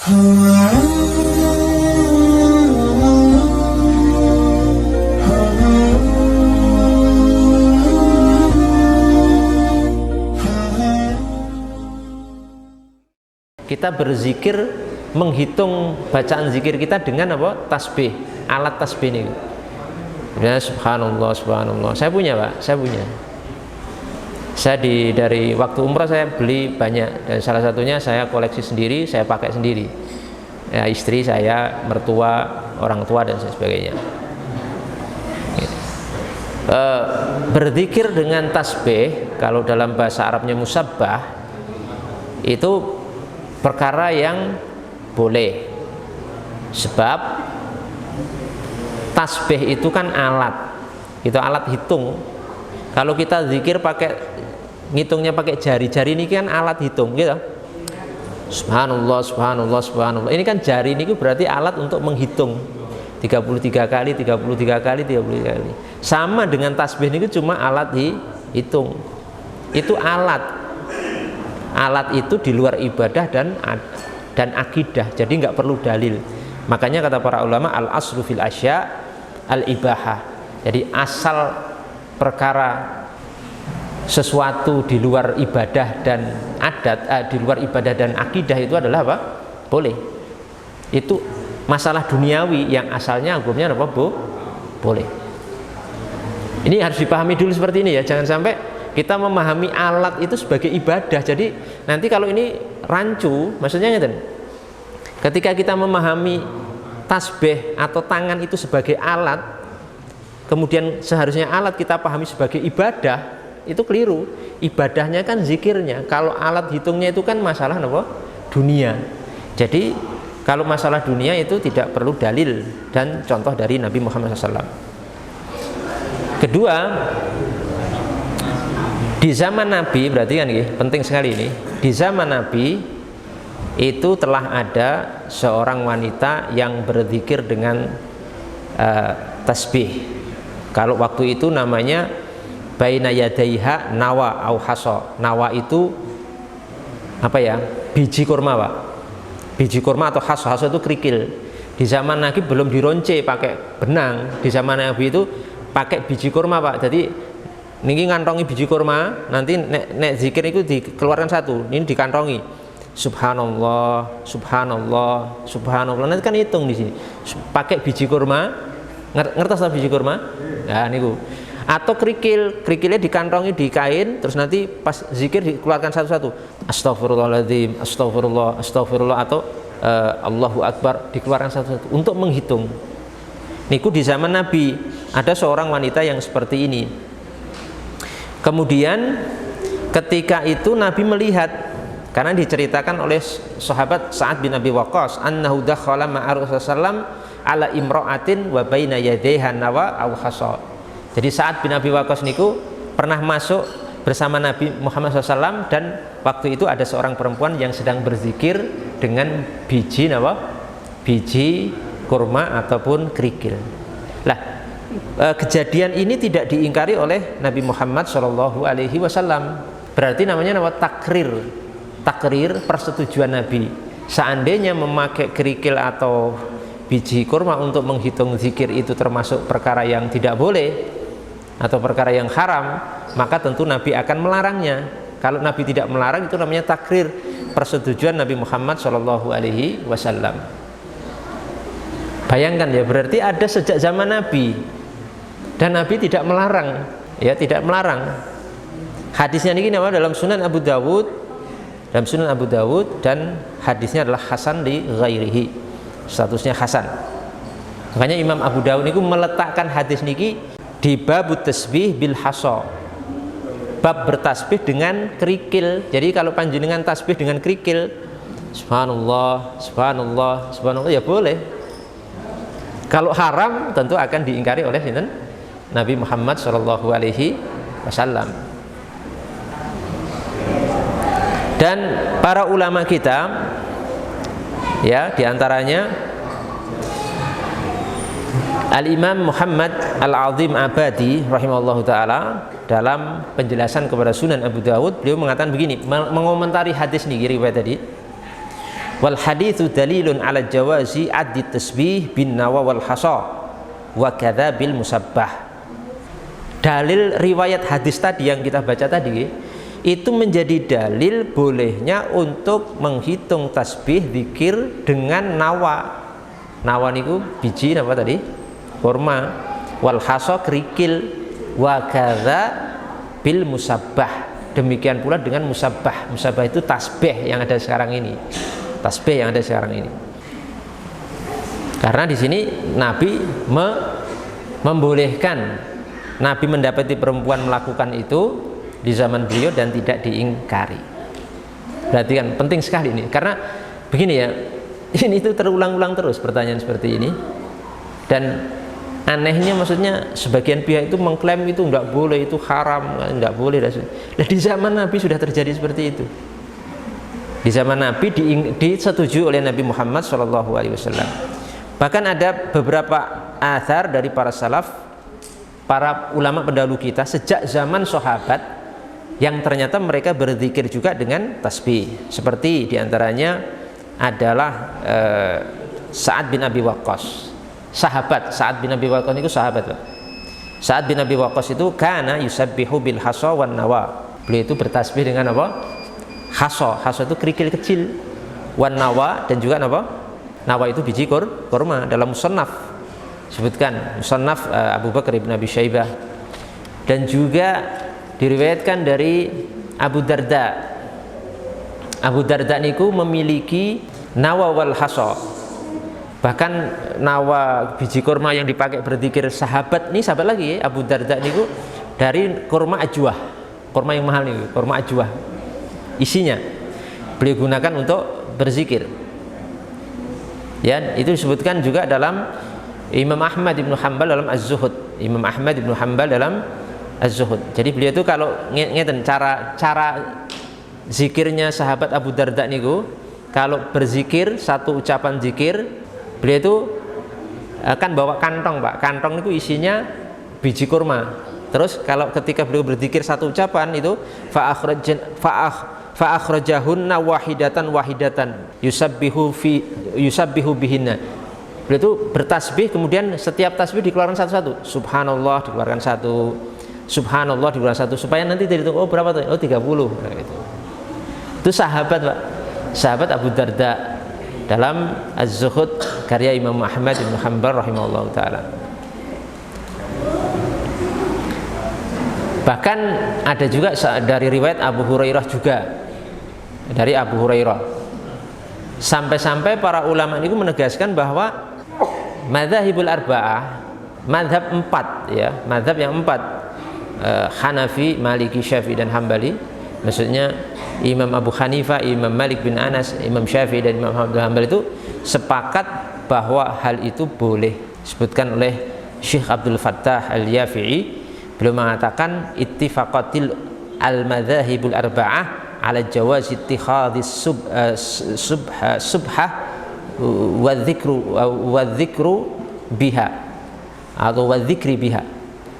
Kita berzikir, menghitung bacaan zikir kita dengan apa? Tasbih, alat tasbih ini. Ya, subhanallah, subhanallah. Saya punya, Pak, saya punya. Saya dari waktu umrah saya beli banyak, dan salah satunya saya koleksi sendiri, saya pakai sendiri. Ya, istri saya, mertua, orang tua dan sebagainya. Berzikir dengan tasbih, kalau dalam bahasa Arabnya musabbah, itu perkara yang boleh, sebab tasbih itu kan alat, itu alat hitung. Kalau kita zikir pakai ngitungnya pakai jari-jari ini kan alat hitung, gitu. Subhanallah, subhanallah, subhanallah. Ini kan jari ini berarti alat untuk menghitung 33 kali, 33 kali, 33 kali. Sama dengan tasbih ini cuma alat dihitung. Itu alat. Alat itu di luar ibadah dan akidah, jadi nggak perlu dalil. Makanya kata para ulama, al aslu fil asya al ibahah. Jadi asal perkara sesuatu di luar ibadah dan adat, di luar ibadah dan akidah itu adalah apa? Boleh. Itu masalah duniawi yang asalnya hukumnya apa? Boleh. Ini harus dipahami dulu seperti ini ya, jangan sampai kita memahami alat itu sebagai ibadah. Jadi nanti kalau ini rancu, maksudnya ngeten. Ketika kita memahami tasbih atau tangan itu sebagai alat, kemudian seharusnya alat kita pahami sebagai ibadah, itu keliru. Ibadahnya kan zikirnya. Kalau alat hitungnya itu kan masalah apa? Dunia. Jadi kalau masalah dunia itu tidak perlu dalil dan contoh dari Nabi Muhammad SAW. Kedua, di zaman Nabi, berarti kan penting sekali ini. Di zaman Nabi itu telah ada seorang wanita yang berzikir dengan tasbih. Kalau waktu itu namanya baina yadaiha nawa au haso. Nawa itu apa ya? Biji kurma, Pak. Biji kurma atau haso. Haso itu kerikil. Di zaman Nabi belum dironce pakai benang. Di zaman Nabi itu pakai biji kurma, Pak. Jadi niki ngantongi biji kurma, nanti nek zikir itu dikeluarkan satu, ini dikantongi. Subhanallah, subhanallah, subhanallah. Nanti kan hitung di sini. Pakai biji kurma, ngertos biji kurma? Nah, niku. Atau kerikilnya dikantongi di kain, terus nanti pas zikir dikeluarkan satu-satu. Astagfirullahaladzim, astagfirullah, astagfirullah, atau Allahu Akbar dikeluarkan satu-satu untuk menghitung. Niku di zaman Nabi ada seorang wanita yang seperti ini. Kemudian ketika itu Nabi melihat, karena diceritakan oleh sahabat Sa'ad bin Abi Waqqas, annahu dakhala ma'a Rasulullah ala imra'atin wa baina yadayha nawa aw hasa. Jadi Sa'ad bin Abi Waqqas niku pernah masuk bersama Nabi Muhammad SAW, dan waktu itu ada seorang perempuan yang sedang berzikir dengan biji nawa, biji kurma ataupun kerikil. Lah, kejadian ini tidak diingkari oleh Nabi Muhammad SAW. Berarti namanya takrir. Takrir persetujuan Nabi. Seandainya memakai kerikil atau biji kurma untuk menghitung zikir itu termasuk perkara yang tidak boleh atau perkara yang haram, maka tentu Nabi akan melarangnya. Kalau Nabi tidak melarang, itu namanya takrir, persetujuan Nabi Muhammad SAW. Bayangkan ya, berarti ada sejak zaman Nabi. Dan Nabi tidak melarang, ya, tidak melarang. Hadisnya ini dalam Sunan Abu Dawud, dan hadisnya adalah hasan li ghairihi, statusnya hasan. Makanya Imam Abu Dawud ini meletakkan hadis niki di bab tasbih bil hasa, bab bertasbih dengan kerikil. Jadi kalau panjenengan tasbih dengan kerikil, subhanallah, subhanallah, subhanallah, ya boleh. Kalau haram tentu akan diingkari oleh Nabi Muhammad SAW. Dan para ulama kita, ya, diantaranya Al-Imam Muhammad Al-Azim Abadi rahimahullahu ta'ala, dalam penjelasan kepada Sunan Abu Dawud, beliau mengatakan begini, mengomentari hadis ini, riwayat tadi, Wal haditsu dalilun ala jawazi addi tasbih bin nawa wal hasa wa kadza bil musabbah. Dalil riwayat hadis tadi yang kita baca tadi itu menjadi dalil bolehnya untuk menghitung tasbih zikir dengan nawa. Nawa niku biji apa tadi? Kurma. Wal hasa kerikil wa kadza bil musabbah. Demikian pula dengan musabbah. Musabbah itu tasbih yang ada sekarang ini. Tasbih yang ada sekarang ini. Karena di sini Nabi membolehkan, Nabi mendapati perempuan melakukan itu di zaman beliau dan tidak diingkari. Berarti kan penting sekali ini. Karena begini ya, ini itu terulang-ulang terus pertanyaan seperti ini. Dan anehnya maksudnya sebagian pihak itu mengklaim itu enggak boleh, itu haram, enggak boleh. Nah, di zaman Nabi sudah terjadi seperti itu. Di zaman Nabi disetujui oleh Nabi Muhammad SAW. Bahkan ada beberapa athar dari para salaf, para ulama pendahulu kita sejak zaman sahabat yang ternyata mereka berzikir juga dengan tasbih. Seperti diantaranya adalah Sa'ad bin Abi Waqqas. Sahabat Sa'ad bin Abi Waqqas itu sahabat, Pak. Sa'ad bin Abi Waqqas itu kana yusabbihu bil hasa wan nawa. Beliau itu bertasbih dengan apa? Hasa itu kerikil kecil, wan nawa, dan juga apa? Nawa itu biji kurma. Dalam musannaf sebutkan musannaf Abu Bakar ibn Abi Syaibah, dan juga diriwayatkan dari Abu Darda. Abu Darda niku memiliki nawa wal hasa. Bahkan nawa biji kurma yang dipakai berzikir sahabat nih, sahabat lagi ya, Abu Darda niku dari kurma ajwah, kurma yang mahal nih, kurma ajwah. Isinya beliau gunakan untuk berzikir. Ya, itu disebutkan juga dalam Imam Ahmad ibn Hanbal dalam Az-Zuhud. Imam Ahmad ibn Hanbal dalam Az-Zuhud. Jadi beliau itu kalau ngeten cara zikirnya sahabat Abu Darda niku, kalau berzikir satu ucapan zikir, beliau itu akan bawa kantong, Pak. Kantong itu isinya biji kurma. Terus kalau ketika beliau berzikir satu ucapan itu fa'akhrajahunna wahidatan yusabbihu bihinna. Beliau itu bertasbih, kemudian setiap tasbih dikeluarkan satu-satu. Subhanallah dikeluarkan satu, subhanallah dikeluarkan satu, supaya nanti dihitung, oh berapa tuh? Oh 30. Nah, gitu. Itu sahabat, Pak. Sahabat Abu Darda dalam Az-Zuhud karya Imam Ahmad bin Hanbal rahimahullah taala. Bahkan ada juga dari riwayat Abu Hurairah juga, dari Abu Hurairah, sampai-sampai para ulama itu menegaskan bahwa madzhabul arba'ah, madzhab 4 ya, madzhab yang 4, Hanafi, Maliki, Syafi'i dan Hambali, maksudnya Imam Abu Hanifah, Imam Malik bin Anas, Imam Syafi'i dan Imam Ahmad bin Hanbal itu sepakat bahwa hal itu boleh. Disebutkan oleh Syekh Abdul Fattah Al-Yafi'i, beliau mengatakan ittifaqatil al-madzahibul arba'ah ala jawaz ittikhadhis subhah wa dzikru biha atau wa dzikri biha.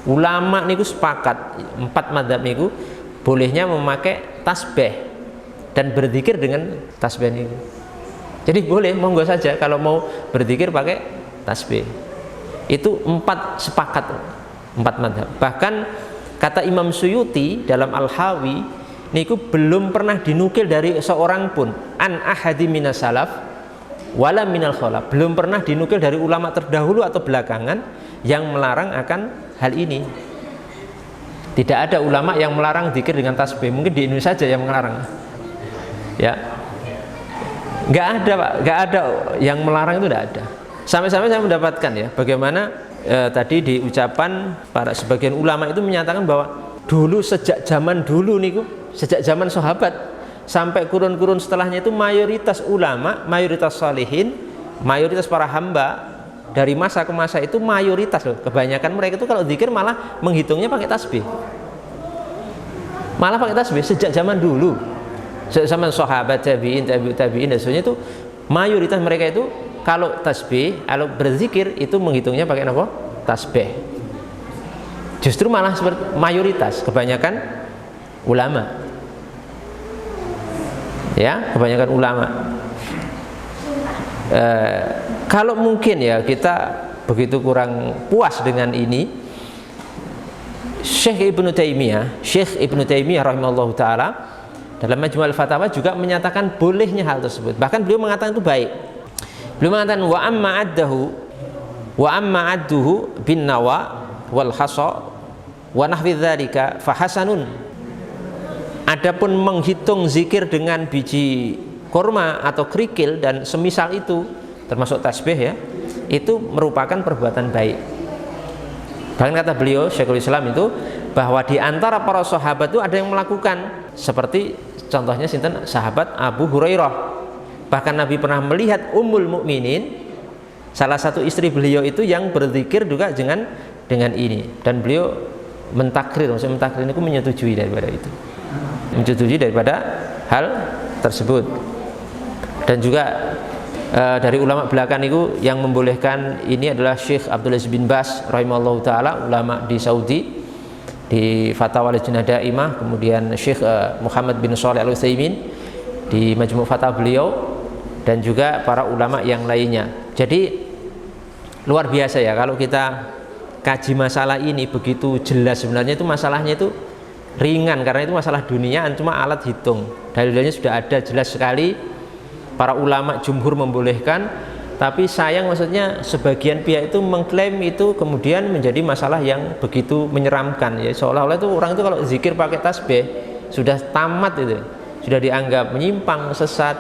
Ulama niku sepakat, 4 madzhab niku bolehnya memakai tasbih dan berzikir dengan tasbih ini. Jadi boleh, monggo saja kalau mau berzikir pakai tasbih. Itu 4 sepakat, 4 madzhab. Bahkan kata Imam Suyuti dalam Al-Hawi niku belum pernah dinukil dari seorang pun an ahadi minas salaf wala minal khalaf, belum pernah dinukil dari ulama terdahulu atau belakangan yang melarang akan hal ini. Tidak ada ulama yang melarang zikir dengan tasbih. Mungkin di Indonesia saja yang melarang. Ya, nggak ada, Pak, nggak ada yang melarang, itu nggak ada. Sampai-sampai saya mendapatkan ya, bagaimana tadi di ucapan para sebagian ulama itu menyatakan bahwa dulu sejak zaman dulu niku, sejak zaman sahabat sampai kurun-kurun setelahnya itu mayoritas ulama, mayoritas salihin, mayoritas para hamba dari masa ke masa itu mayoritas loh, kebanyakan mereka itu kalau zikir malah menghitungnya pakai tasbih. Malah pakai tasbih sejak zaman dulu. Sejak zaman sahabat, tabi'in, tabi'in dan sebagainya itu mayoritas mereka itu kalau tasbih, kalau berzikir itu menghitungnya pakai apa? Tasbih. Justru malah seperti mayoritas, kebanyakan ulama. Ya, kebanyakan ulama. Kalau mungkin ya kita begitu kurang puas dengan ini, Syekh Ibnu Taimiyah rahimahullahu taala dalam Majmu' al-Fatawa juga menyatakan bolehnya hal tersebut. Bahkan beliau mengatakan itu baik. Beliau mengatakan wa amma adduhu bin nawa wal hasa wa nahwi dzalika fa hasanun. Adapun menghitung zikir dengan biji kurma atau kerikil dan semisal itu, termasuk tasbih ya, itu merupakan perbuatan baik. Bahkan kata beliau Syekhul Islam itu bahwa di antara para sahabat itu ada yang melakukan, seperti contohnya sinten, sahabat Abu Hurairah. Bahkan Nabi pernah melihat Ummul Mukminin, salah satu istri beliau itu yang berzikir juga dengan ini, dan beliau mentakrir, maksudnya mentakrir itu menyetujui daripada itu, menyetujui daripada hal tersebut. Dan juga dari ulama belakang itu yang membolehkan ini adalah Syekh Abdul Aziz bin Baz rahimahullahu taala, ulama di Saudi, di Fatwa Lajnah Daimah, kemudian Syekh Muhammad bin Shalih Al-Utsaimin di Majmu' Fatawa beliau, dan juga para ulama yang lainnya. Jadi luar biasa ya kalau kita kaji masalah ini begitu jelas. Sebenarnya itu masalahnya itu ringan karena itu masalah duniaan, cuma alat hitung. Dalilnya sudah ada jelas sekali. Para ulama jumhur membolehkan, tapi sayang maksudnya sebagian pihak itu mengklaim itu kemudian menjadi masalah yang begitu menyeramkan ya, seolah-olah itu orang itu kalau zikir pakai tasbih sudah tamat, itu sudah dianggap menyimpang, sesat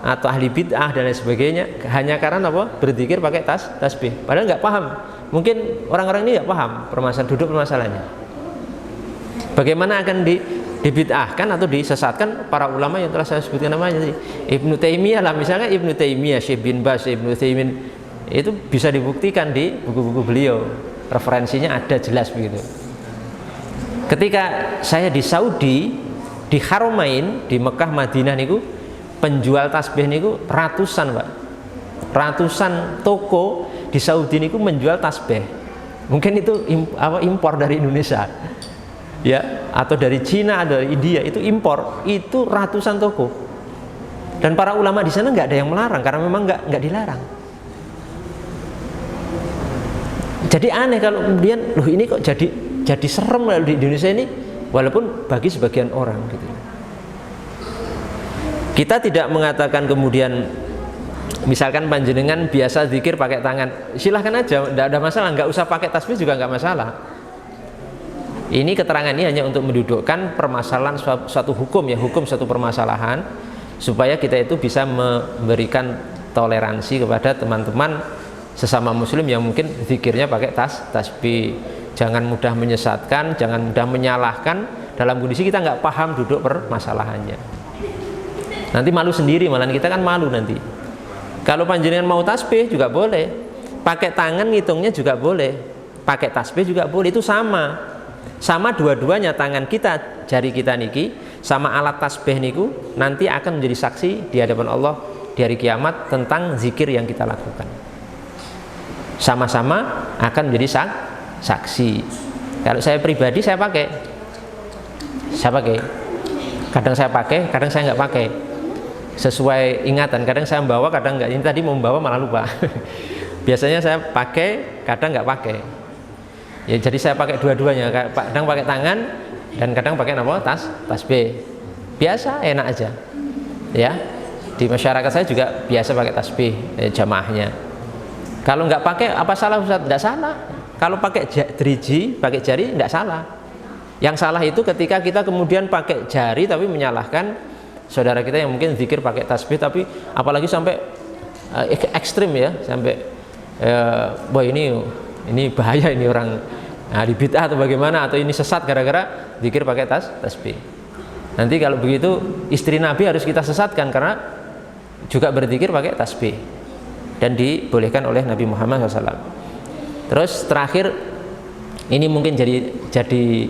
atau ahli bid'ah dan lain sebagainya, hanya karena apa? Berzikir pakai tasbih. Padahal nggak paham. Mungkin orang-orang ini nggak paham permasalahannya. Bagaimana akan dibid'ahkan atau disesatkan para ulama yang telah saya sebutkan namanya tadi. Ibnu Taimiyah lah misalnya, Ibnu Taimiyah, Syekh bin Baz, Ibnu Utsaimin, itu bisa dibuktikan di buku-buku beliau. Referensinya ada jelas begitu. Ketika saya di Saudi, di Haramain, di Mekah Madinah niku, penjual tasbih niku ratusan, Pak. Ratusan toko di Saudi niku menjual tasbih. Mungkin itu impor dari Indonesia. Ya, atau dari Cina, dari India, itu impor, itu ratusan toko. Dan para ulama di sana nggak ada yang melarang karena memang nggak dilarang. Jadi aneh kalau kemudian loh ini kok jadi serem di Indonesia ini, walaupun bagi sebagian orang gitu. Kita tidak mengatakan kemudian misalkan panjenengan biasa zikir pakai tangan, silahkan aja, tidak ada masalah, nggak usah pakai tasbih juga nggak masalah. Ini keterangan ini hanya untuk mendudukkan permasalahan suatu hukum ya, hukum suatu permasalahan, supaya kita itu bisa memberikan toleransi kepada teman-teman sesama muslim yang mungkin zikirnya pakai tasbih. Jangan mudah menyesatkan, jangan mudah menyalahkan dalam kondisi kita nggak paham duduk permasalahannya. Nanti malu sendiri, malahan kita kan malu nanti. Kalau panjenengan mau tasbih juga boleh, pakai tangan ngitungnya juga boleh, pakai tasbih juga boleh, itu sama dua-duanya. Tangan kita, jari kita niki sama alat tasbih niku nanti akan menjadi saksi di hadapan Allah di hari kiamat tentang zikir yang kita lakukan. Sama-sama akan menjadi saksi. Kalau saya pribadi saya pakai, kadang saya pakai, kadang saya nggak pakai, sesuai ingatan. Kadang saya membawa, kadang nggak. Ini tadi mau membawa malah lupa. Biasanya saya pakai, kadang nggak pakai. Ya, jadi saya pakai dua-duanya, kadang pakai tangan dan kadang pakai tasbih. Biasa, enak aja. Ya, di masyarakat saya juga biasa pakai tasbih jamaahnya. Kalau nggak pakai apa salah Ustaz? Nggak salah. Kalau pakai driji, pakai jari nggak salah. Yang salah itu ketika kita kemudian pakai jari tapi menyalahkan saudara kita yang mungkin zikir pakai tasbih, tapi apalagi sampai ekstrim ya, sampai boy ini bahaya, ini orang di bid'ah atau bagaimana, atau ini sesat gara-gara zikir pakai tasbih. Nanti kalau begitu istri Nabi harus kita sesatkan karena juga berzikir pakai tasbih dan dibolehkan oleh Nabi Muhammad SAW. Terus terakhir ini mungkin jadi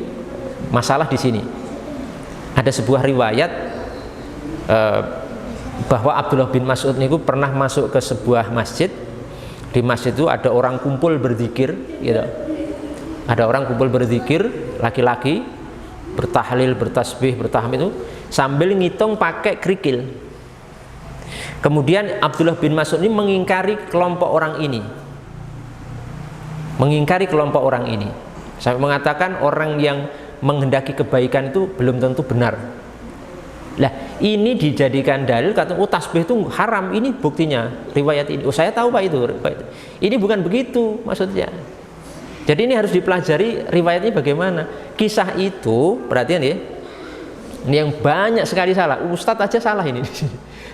masalah di sini. Ada sebuah riwayat bahwa Abdullah bin Mas'ud niku pernah masuk ke sebuah masjid. Di masjid itu ada orang kumpul berzikir, gitu. Ada orang kumpul berzikir, laki-laki bertahlil, bertasbih, bertahmid itu sambil ngitung pakai kerikil. Kemudian Abdullah bin Mas'ud ini mengingkari kelompok orang ini. Mengingkari kelompok orang ini. Sampai mengatakan orang yang menghendaki kebaikan itu belum tentu benar. Lah, ini dijadikan dalil kata tasbih itu haram. Ini buktinya riwayat ini. Saya tahu Pak itu. Ini bukan begitu maksudnya. Jadi ini harus dipelajari riwayatnya bagaimana. Kisah itu, perhatian ya. Ini yang banyak sekali salah. Ustadz aja salah ini.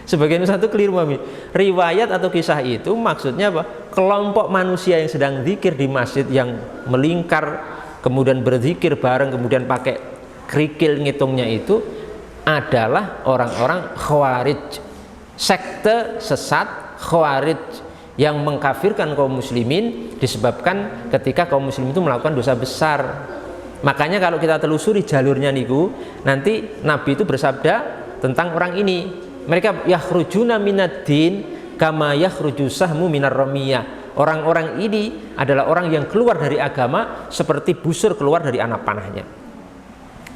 Sebagian ustadz itu keliru mami. Riwayat atau kisah itu maksudnya apa? Kelompok manusia yang sedang zikir di masjid yang melingkar, kemudian berzikir bareng, kemudian pakai kerikil ngitungnya itu adalah orang-orang Khawarij, sekte sesat Khawarij yang mengkafirkan kaum muslimin disebabkan ketika kaum muslimin itu melakukan dosa besar. Makanya kalau kita telusuri jalurnya niku, nanti Nabi itu bersabda tentang orang ini. Mereka yakhrujuna minad-din kama yakhruju sahmu minar ramiyah. Orang-orang ini adalah orang yang keluar dari agama seperti busur keluar dari anak panahnya.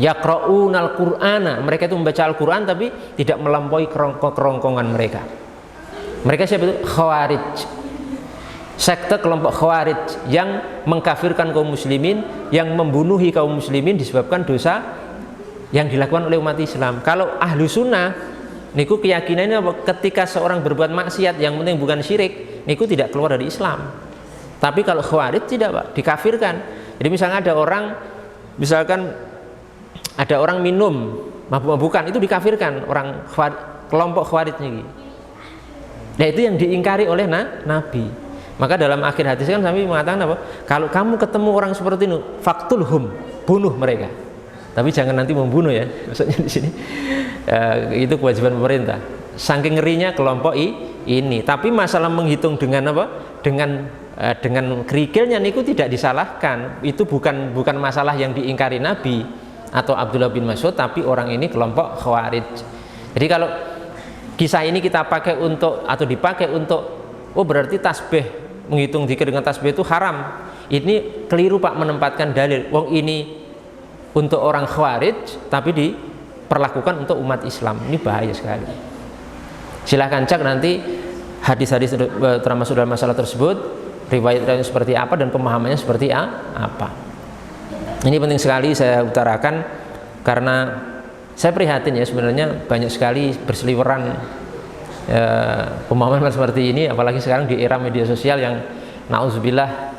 Yaqra'unal Qur'ana, mereka itu membaca Al-Qur'an tapi tidak melampaui kerongkongan mereka. Mereka siapa itu? Khawarij. Sekte kelompok Khawarij yang mengkafirkan kaum muslimin, yang membunuhi kaum muslimin disebabkan dosa yang dilakukan oleh umat Islam. Kalau ahlu sunnah niku keyakinannya ketika seorang berbuat maksiat yang penting bukan syirik, niku tidak keluar dari Islam. Tapi kalau Khawarij tidak Pak, dikafirkan. Jadi misalnya ada orang, misalkan ada orang minum mabuk-mabukan, itu dikafirkan orang kelompok Khawarij ini. Nah itu yang diingkari oleh Nabi. Maka dalam akhir hadis kan Nabi mengatakan apa? Kalau kamu ketemu orang seperti itu, faktulhum, bunuh mereka. Tapi jangan nanti membunuh ya. Maksudnya di sini itu kewajiban pemerintah. Saking ngerinya kelompok ini. Tapi masalah menghitung dengan apa? Dengan kerikilnya niku tidak disalahkan. Itu bukan masalah yang diingkari Nabi atau Abdullah bin Mas'ud, tapi orang ini kelompok Khawarij. Jadi kalau kisah ini kita pakai untuk atau dipakai untuk berarti tasbih, menghitung zikir dengan tasbih itu haram. Ini keliru Pak menempatkan dalil. Wong ini untuk orang Khawarij tapi diperlakukan untuk umat Islam. Ini bahaya sekali. Silahkan cek nanti hadis-hadis termasuk dalam masalah tersebut, riwayat-riwayat seperti apa dan pemahamannya seperti apa. Ini penting sekali saya utarakan karena saya prihatin ya, sebenarnya banyak sekali berseliweran pemahaman seperti ini, apalagi sekarang di era media sosial yang nauzubillah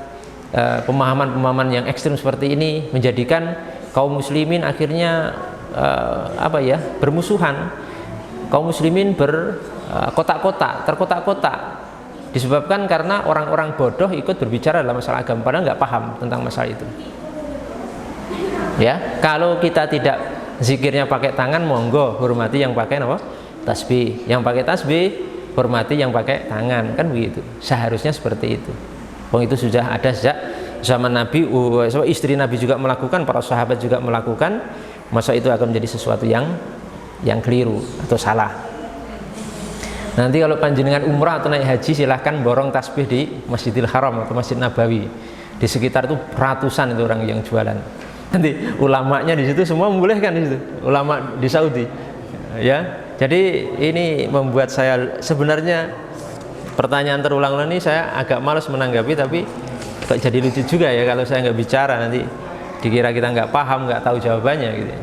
pemahaman-pemahaman yang ekstrim seperti ini menjadikan kaum muslimin akhirnya bermusuhan. Kaum muslimin berkotak-kotak, terkotak-kotak disebabkan karena orang-orang bodoh ikut berbicara dalam masalah agama padahal nggak paham tentang masalah itu. Ya, kalau kita tidak zikirnya pakai tangan, monggo hormati yang pakai apa? Tasbih. Yang pakai tasbih hormati yang pakai tangan, kan begitu. Seharusnya seperti itu. Itu sudah ada sejak zaman Nabi, istri Nabi juga melakukan, para sahabat juga melakukan. Masa itu akan menjadi sesuatu yang keliru atau salah. Nanti kalau panjenengan umrah atau naik haji, silahkan borong tasbih di Masjidil Haram atau Masjid Nabawi. Di sekitar itu ratusan itu orang yang jualan. Nanti ulamanya di situ semua membolehkan di situ. Ulama di Saudi. Ya. Jadi ini membuat saya sebenarnya pertanyaan terulang-ulang ini saya agak malas menanggapi, tapi kok jadi lucu juga ya kalau saya nggak bicara nanti dikira kita nggak paham, nggak tahu jawabannya gitu.